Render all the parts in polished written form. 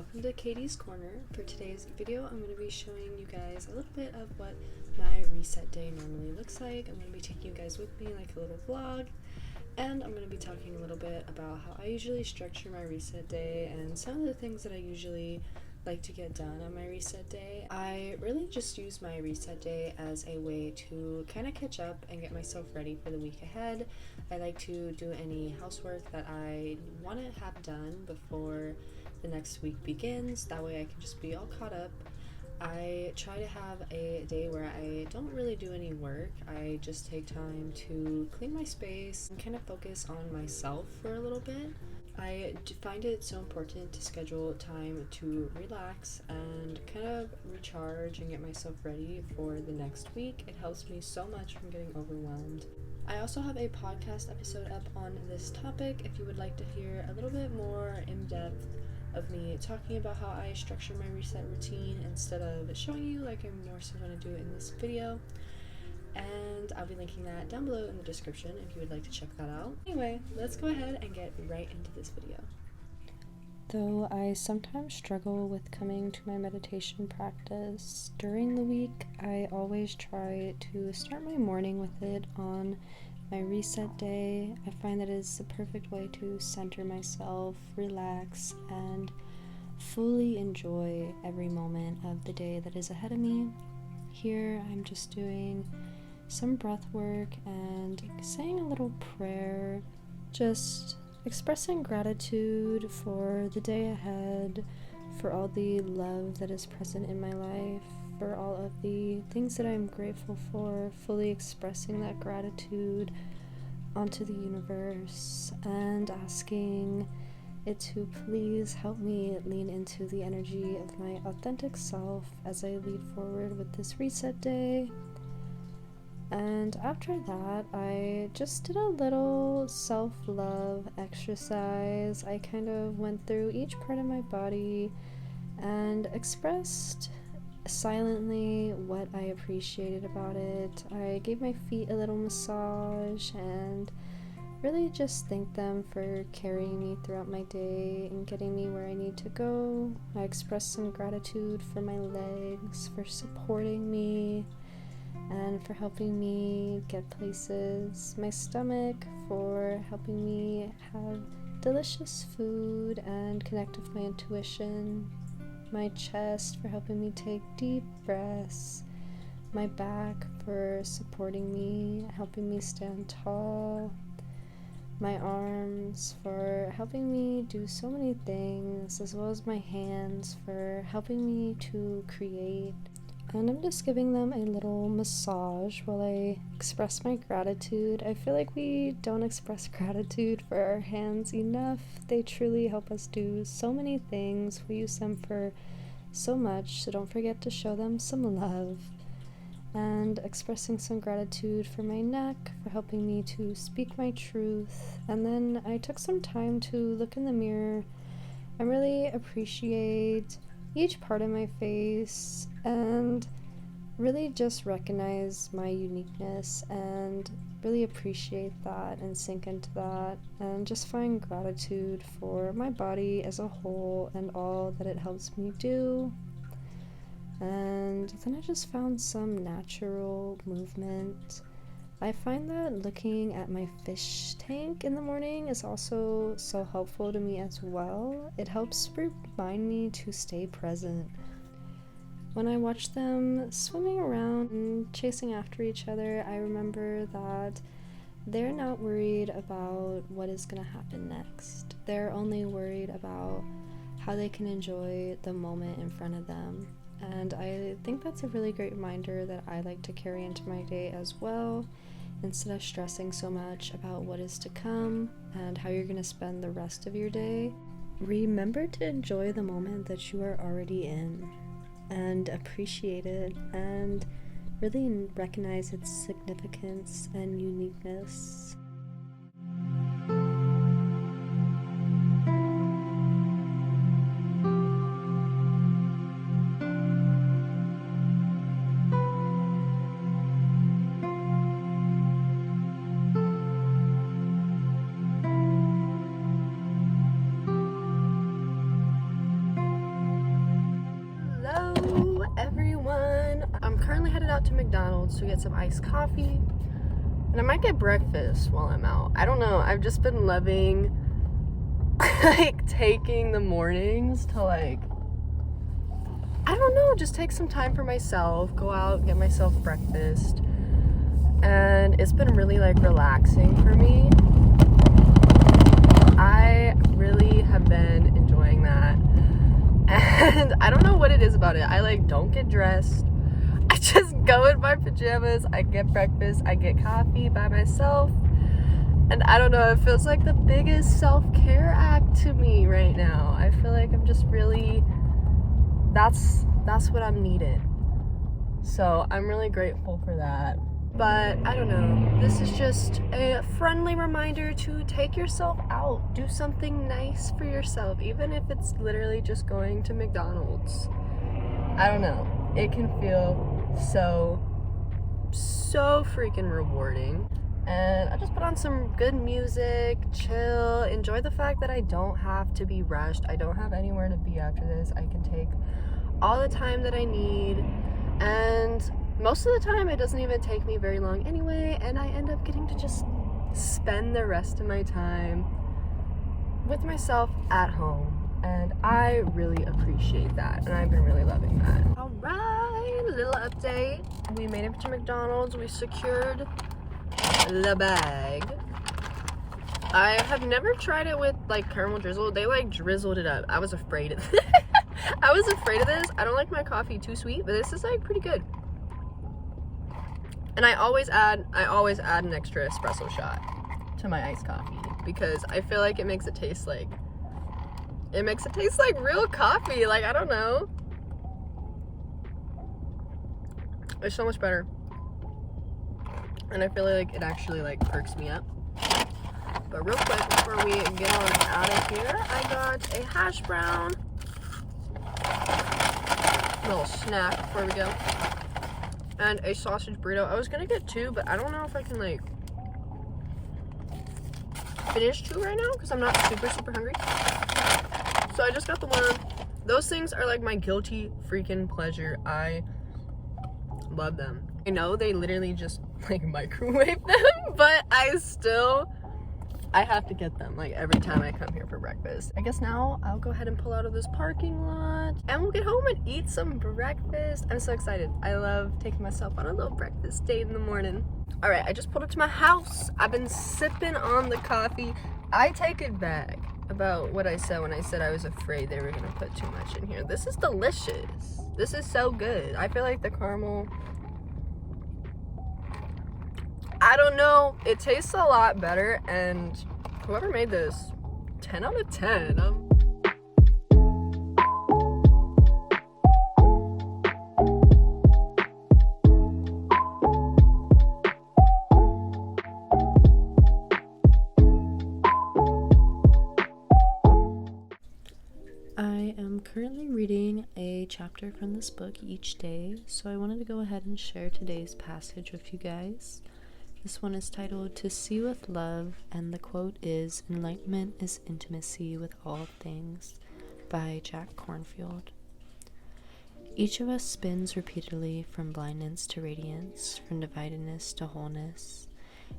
welcome to Katie's Corner. For today's video, I'm going to be showing you guys a little bit of what my reset day normally looks like. I'm going to be taking you guys with me like a little vlog, and I'm going to be talking a little bit about how I usually structure my reset day and some of the things that I usually like to get done on my reset day. I really just use my reset day as a way to kind of catch up and get myself ready for the week ahead. I like to do any housework that I want to have done before the next week begins. That way I can just be all caught up. I try to have a day where I don't really do any work. I just take time to clean my space and kind of focus on myself for a little bit. I find it so important to schedule time to relax and kind of recharge and get myself ready for the next week. It helps me so much from getting overwhelmed. I also have a podcast episode up on this topic if you would like to hear a little bit more in depth of me talking about how I structure my reset routine instead of showing you like I'm more so going to do it in this video. And I'll be linking that down below in the description if you would like to check that out. Anyway, let's go ahead and get right into this video. Though I sometimes struggle with coming to my meditation practice during the week, I always try to start my morning with it on my reset day. I find that it's the perfect way to center myself, relax, and fully enjoy every moment of the day that is ahead of me. Here I'm just doing some breath work and saying a little prayer, just expressing gratitude for the day ahead, for all the love that is present in my life, for all of the things that I'm grateful for, fully expressing that gratitude onto the universe and asking it to please help me lean into the energy of my authentic self as I lead forward with this reset day. And after that, I just did a little self-love exercise. I kind of went through each part of my body and expressed silently what I appreciated about it. I gave my feet a little massage and really just thanked them for carrying me throughout my day and getting me where I need to go. I expressed some gratitude for my legs, for supporting me, and for helping me get places. My stomach for helping me have delicious food and connect with my intuition. My chest for helping me take deep breaths. My back for supporting me, helping me stand tall. My arms for helping me do so many things, as well as my hands for helping me to create. And I'm just giving them a little massage while I express my gratitude. I feel like we don't express gratitude for our hands enough. They truly help us do so many things. We use them for so much, so don't forget to show them some love. And expressing some gratitude for my neck, for helping me to speak my truth. And then I took some time to look in the mirror and really appreciate each part of my face and really just recognize my uniqueness and really appreciate that and sink into that and just find gratitude for my body as a whole and all that it helps me do. And then I just found some natural movement. I find that looking at my fish tank in the morning is also so helpful to me as well. It helps remind me to stay present. When I watch them swimming around and chasing after each other, I remember that they're not worried about what is going to happen next. They're only worried about how they can enjoy the moment in front of them. And I think that's a really great reminder that I like to carry into my day as well. Instead of stressing so much about what is to come and how you're going to spend the rest of your day, remember to enjoy the moment that you are already in and appreciate it and really recognize its significance and uniqueness. headed out to McDonald's to get some iced coffee. And I might get breakfast while I'm out. I don't know. I've just been loving like taking the mornings to like, I don't know, just take some time for myself, go out, get myself breakfast. And it's been really like relaxing for me. I really have been enjoying that. And I don't know what it is about it. I like don't get dressed. I just go in my pajamas, I get breakfast, I get coffee by myself. And I don't know, it feels like the biggest self-care act to me right now. I feel like I'm just really, that's what I'm needing. So I'm really grateful for that. But I don't know, this is just a friendly reminder to take yourself out. Do something nice for yourself, even if it's literally just going to McDonald's. I don't know, it can feel so freaking rewarding. And I just put on some good music, chill, enjoy the fact that I don't have to be rushed. I don't have anywhere to be after this. I can take all the time that I need, and most of the time it doesn't even take me very long anyway, and I end up getting to just spend the rest of my time with myself at home. And I really appreciate that, and I've been really loving that. Alright, a little update. We made it to McDonald's. We secured the bag. I have never tried it with like caramel drizzle. They like drizzled it up. I was afraid of I was afraid of this. I don't like my coffee too sweet, but this is like pretty good. And I always add an extra espresso shot to my iced coffee because I feel like it makes it taste like real coffee. Like, I don't know. It's so much better. And I feel like it actually like perks me up. But real quick, before we get on out of here, I got a hash brown. Little snack before we go. And a sausage burrito. I was gonna get two, but I don't know if I can like finish two right now because I'm not super hungry. So I just got the one. Those things are like my guilty freaking pleasure. I love them. I know they literally just like microwave them, but I have to get them like every time I come here for breakfast. I guess now I'll go ahead and pull out of this parking lot and we'll get home and eat some breakfast. I'm so excited. I love taking myself on a little breakfast date in the morning. All right, I just pulled up to my house. I've been sipping on the coffee. I take it back about what I said when I said I was afraid they were gonna put too much in here. This is delicious. This is so good. I feel like the caramel, I don't know, it tastes a lot better, and whoever made this, 10 out of 10. I am currently reading a chapter from this book each day, so I wanted to go ahead and share today's passage with you guys. This one is titled "To See with Love," and the quote is, "Enlightenment is intimacy with all things," by Jack Kornfield. Each of us spins repeatedly from blindness to radiance, from dividedness to wholeness,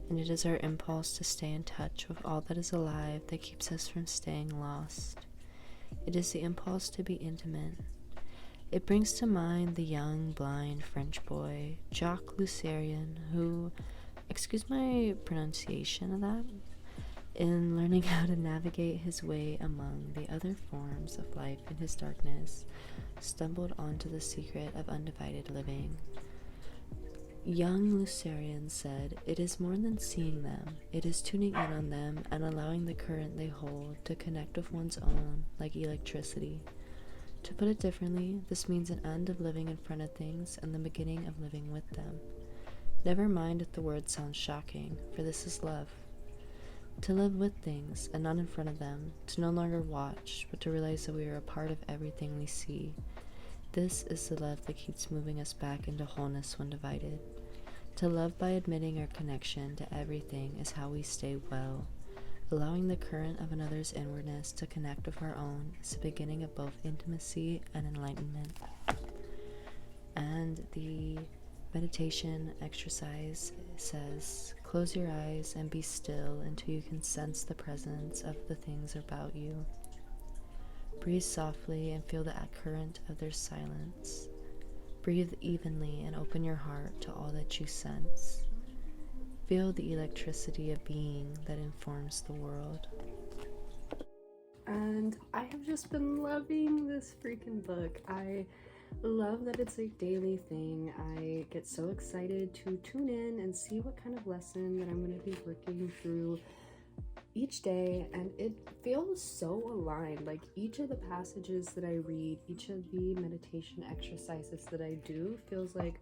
and it is our impulse to stay in touch with all that is alive that keeps us from staying lost. It is the impulse to be intimate. It brings to mind the young, blind French boy, Jacques Lucerian, who, excuse my pronunciation of that, in learning how to navigate his way among the other forms of life in his darkness, stumbled onto the secret of undivided living. Young Lucerian said, "It is more than seeing them, it is tuning in on them and allowing the current they hold to connect with one's own, like electricity. To put it differently, this means an end of living in front of things and the beginning of living with them. Never mind if the word sounds shocking, for this is love. To live with things and not in front of them, to no longer watch, but to realize that we are a part of everything we see. This is the love that keeps moving us back into wholeness when divided. To love by admitting our connection to everything is how we stay well. Allowing the current of another's inwardness to connect with our own is the beginning of both intimacy and enlightenment." And the meditation exercise says, close your eyes and be still until you can sense the presence of the things about you. Breathe softly and feel the current of their silence. Breathe evenly and open your heart to all that you sense. Feel the electricity of being that informs the world. And I have just been loving this freaking book. I love that it's a daily thing. I get so excited to tune in and see what kind of lesson that I'm going to be working through each day, and it feels so aligned. Like each of the passages that I read, each of the meditation exercises that I do feels like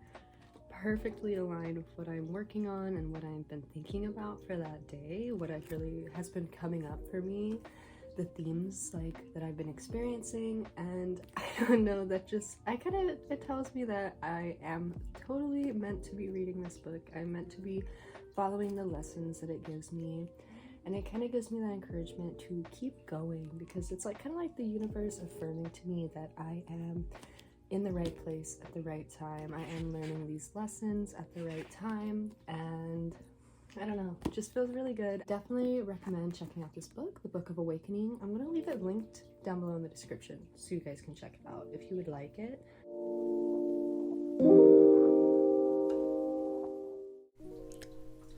perfectly aligned with what I'm working on and what I've been thinking about for that day, what I've really has been coming up for me, the themes like that I've been experiencing. And I don't know, that just it tells me that I am totally meant to be reading this book. I'm meant to be following the lessons that it gives me, and it kind of gives me that encouragement to keep going, because it's like kind of like the universe affirming to me that I am in the right place at the right time. I am learning these lessons at the right time, and I don't know, it just feels really good. Definitely recommend checking out this book, The Book of Awakening. I'm gonna leave it linked down below in the description so you guys can check it out if you would like it.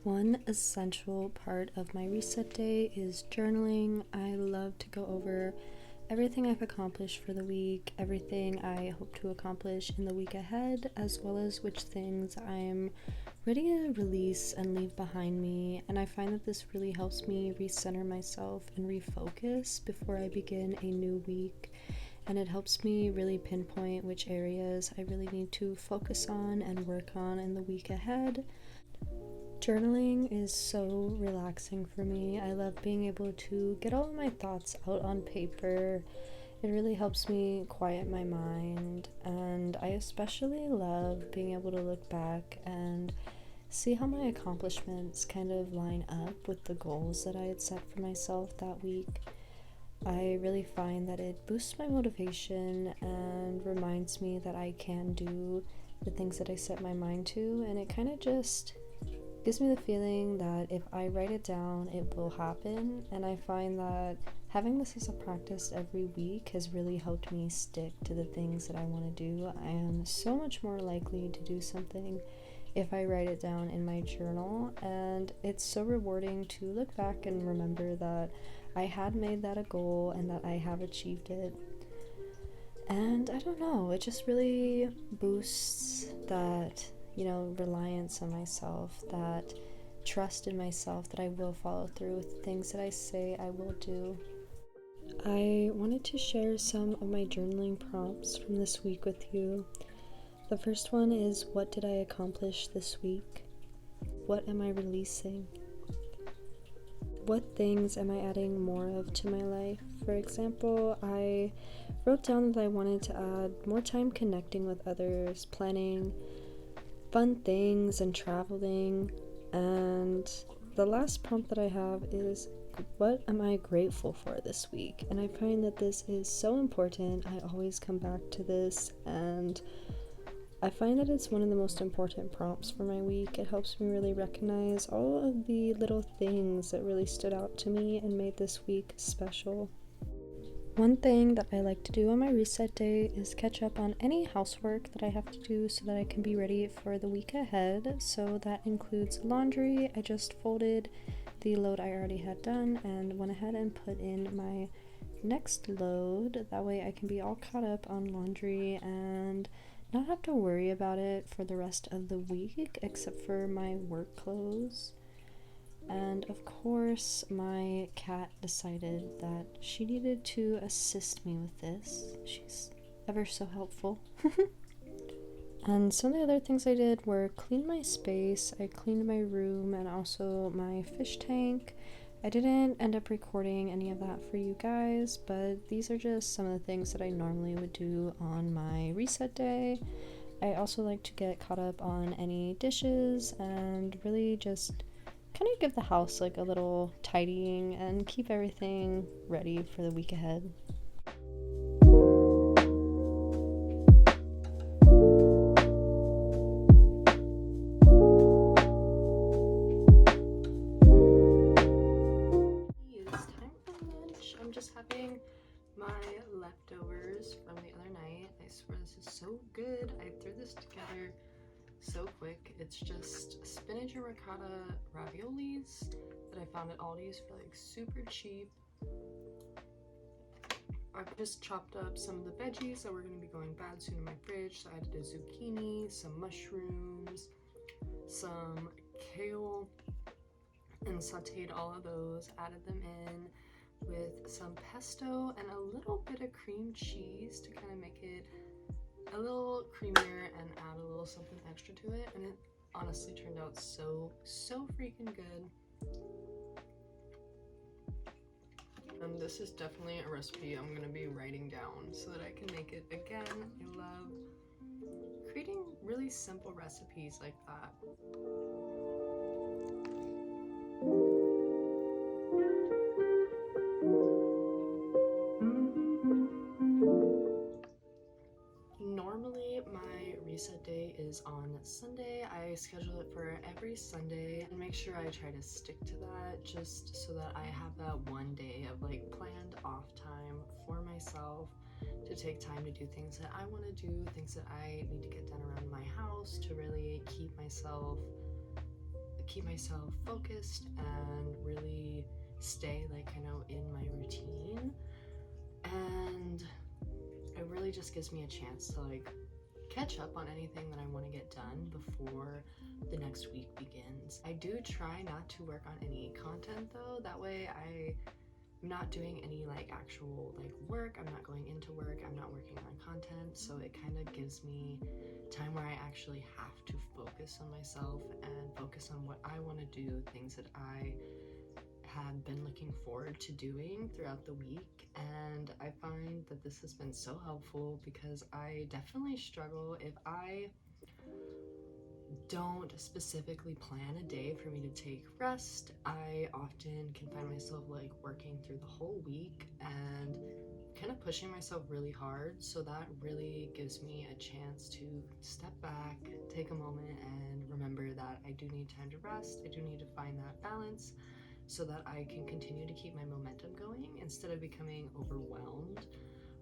One essential part of my reset day is journaling. I love to go over everything I've accomplished for the week, everything I hope to accomplish in the week ahead, as well as which things I'm ready to release and leave behind me. And I find that this really helps me recenter myself and refocus before I begin a new week. And it helps me really pinpoint which areas I really need to focus on and work on in the week ahead. Journaling is so relaxing for me. I love being able to get all of my thoughts out on paper. It really helps me quiet my mind, and I especially love being able to look back and see how my accomplishments kind of line up with the goals that I had set for myself that week. I really find that it boosts my motivation and reminds me that I can do the things that I set my mind to, and it kind of just gives me the feeling that if I write it down, it will happen. And I find that having this as a practice every week has really helped me stick to the things that I want to do. I am so much more likely to do something if I write it down in my journal, and it's so rewarding to look back and remember that I had made that a goal and that I have achieved it. And I don't know, it just really boosts that, reliance on myself, that trust in myself that I will follow through with the things that I say I will do. I wanted to share some of my journaling prompts from this week with you. The first one is, what did I accomplish this week? What am I releasing? What things am I adding more of to my life? For example, I wrote down that I wanted to add more time connecting with others, planning fun things and traveling. And the last prompt that I have is, what am I grateful for this week? And I find that this is so important. I always come back to this, and I find that it's one of the most important prompts for my week. It helps me really recognize all of the little things that really stood out to me and made this week special. One thing that I like to do on my reset day is catch up on any housework that I have to do so that I can be ready for the week ahead. So that includes laundry. I just folded the load I already had done and went ahead and put in my next load. That way I can be all caught up on laundry and not have to worry about it for the rest of the week, except for my work clothes. And of course, my cat decided that she needed to assist me with this. She's ever so helpful. And some of the other things I did were clean my space. I cleaned my room and also my fish tank. I didn't end up recording any of that for you guys, but these are just some of the things that I normally would do on my reset day. I also like to get caught up on any dishes and really just kind of give the house like a little tidying and keep everything ready for the week ahead. my leftovers from the other night. I swear this is so good. I threw this together so quick. It's just spinach and ricotta raviolis that I found at Aldi's for like super cheap. I've just chopped up some of the veggies that were going to be going bad soon in my fridge. So I added a zucchini, some mushrooms, some kale, and sauteed all of those. Added them in with some pesto and a little bit of cream cheese to kind of make it a little creamier and add a little something extra to it. And it honestly turned out so freaking good. And this is definitely a recipe I'm gonna be writing down so that I can make it again. I love creating really simple recipes like that. Normally my reset day is on Sunday. I schedule it for every Sunday and make sure I try to stick to that, just so that I have that one day of like planned off time for myself to take time to do things that I want to do, things that I need to get done around my house to really keep myself focused and really stay like kind of in my routine. And it really just gives me a chance to like catch up on anything that I want to get done before the next week begins. I do try not to work on any content though, that way I'm not doing any like actual like work, I'm not going into work, I'm not working on content, so it kind of gives me time where I actually have to focus on myself and focus on what I want to do, things that I had been looking forward to doing throughout the week. And I find that this has been so helpful because I definitely struggle if I don't specifically plan a day for me to take rest. I often can find myself like working through the whole week and kind of pushing myself really hard, so that really gives me a chance to step back, take a moment and remember that I do need time to rest. I do need to find that balance so that I can continue to keep my momentum going instead of becoming overwhelmed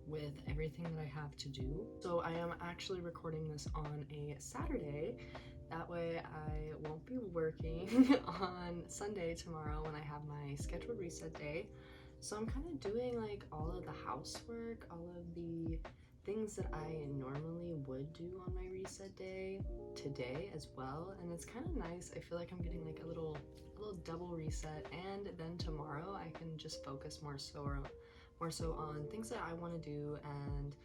with everything that I have to do. So I am actually recording this on a Saturday. That way I won't be working on Sunday tomorrow when I have my scheduled reset day. So I'm kind of doing like all of the housework, all of the things that I normally would do on my reset day today as well, and it's kind of nice. I feel like I'm getting like a little double reset, and then tomorrow I can just focus more so on things that I want to do and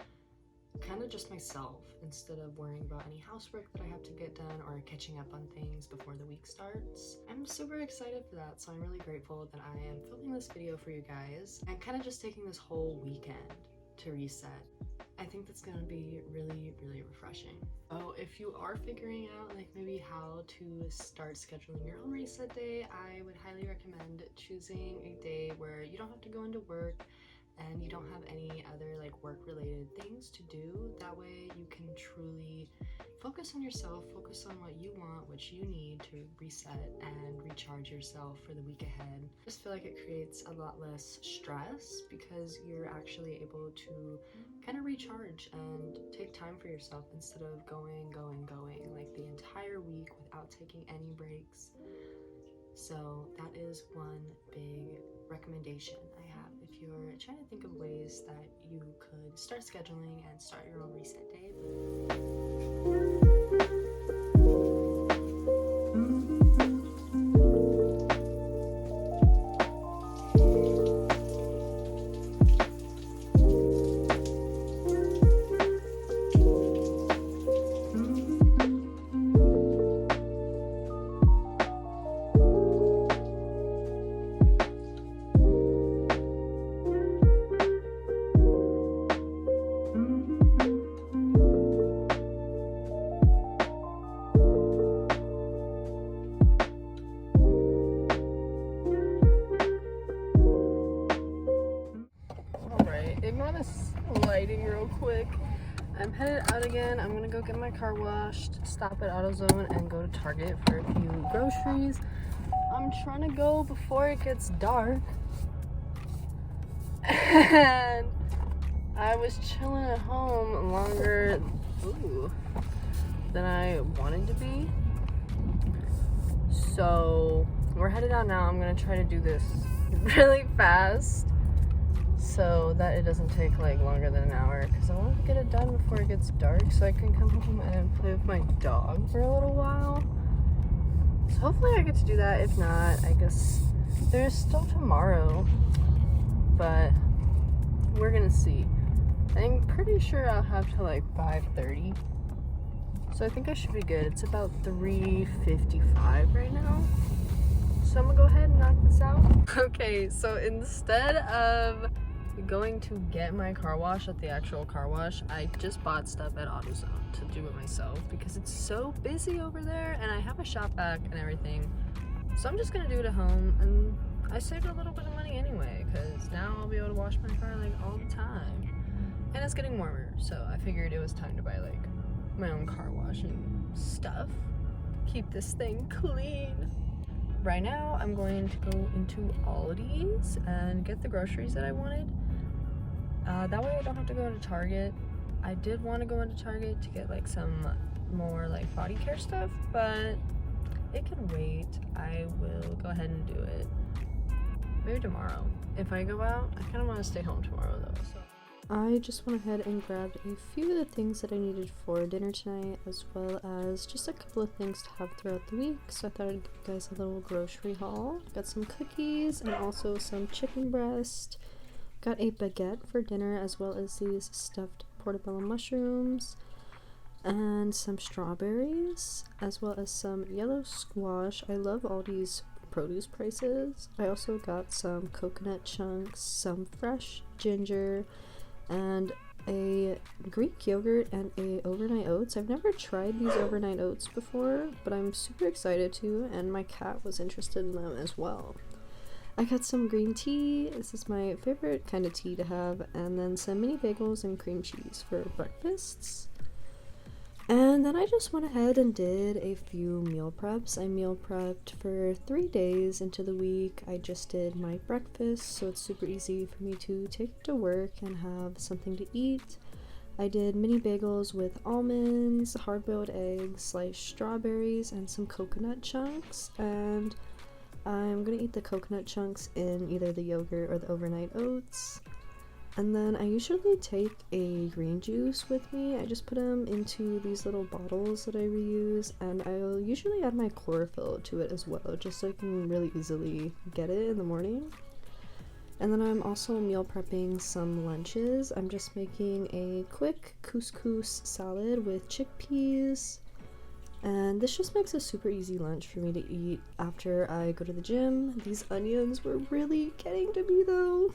kind of just myself, instead of worrying about any housework that I have to get done or catching up on things before the week starts. I'm super excited for that, so I'm really grateful that I am filming this video for you guys and kind of just taking this whole weekend to reset. I think that's gonna be really refreshing. So if you are figuring out like maybe how to start scheduling your own reset day, I would highly recommend choosing a day where you don't have to go into work and you don't have any other like work related things to do. That way you can truly focus on yourself, focus on what you want, what you need to reset and recharge yourself for the week ahead. I just feel like it creates a lot less stress because you're actually able to kind of recharge and take time for yourself instead of going like the entire week without taking any breaks. So that is one big recommendation I have if you're trying to think of ways that you could start scheduling and start your own reset day. Ignore this lighting real quick. I'm headed out again. I'm gonna go get my car washed, stop at AutoZone, and go to Target for a few groceries. I'm trying to go before it gets dark. And I was chilling at home longer than I wanted to be. So we're headed out now. I'm gonna try to do this really fast so that it doesn't take like longer than an hour, because I want to get it done before it gets dark so I can come home and play with my dog for a little while. So hopefully I get to do that. If not, I guess there's still tomorrow, but we're gonna see. I'm pretty sure I'll have to like 5:30, so I think I should be good. It's about 3:55 right now, so I'm gonna go ahead and knock this out. Okay, so instead of going to get my car wash at the actual car wash, I just bought stuff at AutoZone to do it myself because it's so busy over there, and I have a shop vac and everything, so I'm just gonna do it at home. And I saved a little bit of money anyway, because now I'll be able to wash my car like all the time, and it's getting warmer, so I figured it was time to buy like my own car wash and stuff, keep this thing clean. Right now I'm going to go into Aldi's and get the groceries that I wanted. That way I don't have to go into Target. I did want to go into Target to get like some more like body care stuff, but it can wait. I will go ahead and do it maybe tomorrow. If I go out, I kind of want to stay home tomorrow though. So I just went ahead and grabbed a few of the things that I needed for dinner tonight, as well as just a couple of things to have throughout the week. So I thought I'd give you guys a little grocery haul. Got some cookies and also some chicken breast. Got a baguette for dinner, as well as these stuffed portobello mushrooms and some strawberries, as well as some yellow squash. I love Aldi's produce prices. I also got some coconut chunks, some fresh ginger, and a Greek yogurt and a overnight oats. I've never tried these overnight oats before, but I'm super excited to, and my cat was interested in them as well. I got some green tea. This is my favorite kind of tea to have, and then some mini bagels and cream cheese for breakfasts. And then I just went ahead and did a few meal preps. I meal prepped for 3 days into the week. I just did my breakfast, so it's super easy for me to take it to work and have something to eat. I did mini bagels with almonds, hard-boiled eggs, sliced strawberries, and some coconut chunks. And I'm gonna eat the coconut chunks in either the yogurt or the overnight oats. And then I usually take a green juice with me. I just put them into these little bottles that I reuse, and I'll usually add my chlorophyll to it as well, just so I can really easily get it in the morning. And then I'm also meal prepping some lunches. I'm just making a quick couscous salad with chickpeas, and this just makes a super easy lunch for me to eat after I go to the gym. These onions were really getting to me though.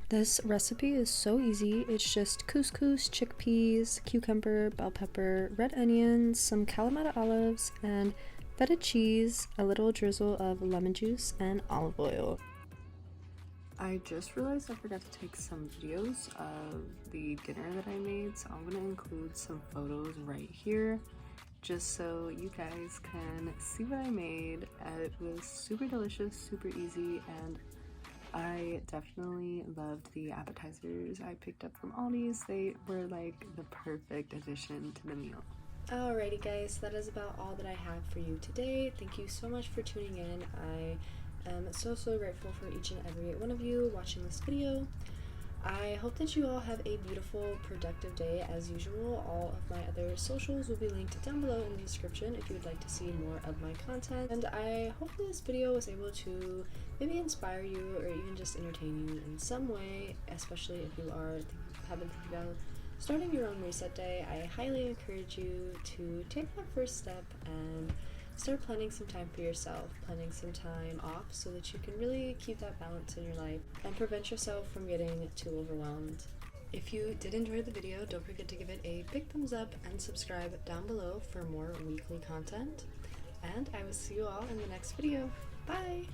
This recipe is so easy. It's just couscous, chickpeas, cucumber, bell pepper, red onions, some Kalamata olives, and feta cheese, a little drizzle of lemon juice, and olive oil. I just realized I forgot to take some videos of the dinner that I made, so I'm going to include some photos right here, just so you guys can see what I made. It was super delicious, super easy, and I definitely loved the appetizers I picked up from Aldi's. They were like the perfect addition to the meal. Alrighty guys, that is about all that I have for you today. Thank you so much for tuning in. I am so grateful for each and every one of you watching this video. I hope that you all have a beautiful, productive day as usual. All of my other socials will be linked down below in the description if you would like to see more of my content. And I hope this video was able to maybe inspire you or even just entertain you in some way, especially if you have been thinking about starting your own reset day. I highly encourage you to take that first step and start planning some time for yourself, planning some time off so that you can really keep that balance in your life and prevent yourself from getting too overwhelmed. If you did enjoy the video, don't forget to give it a big thumbs up and subscribe down below for more weekly content. And I will see you all in the next video. Bye!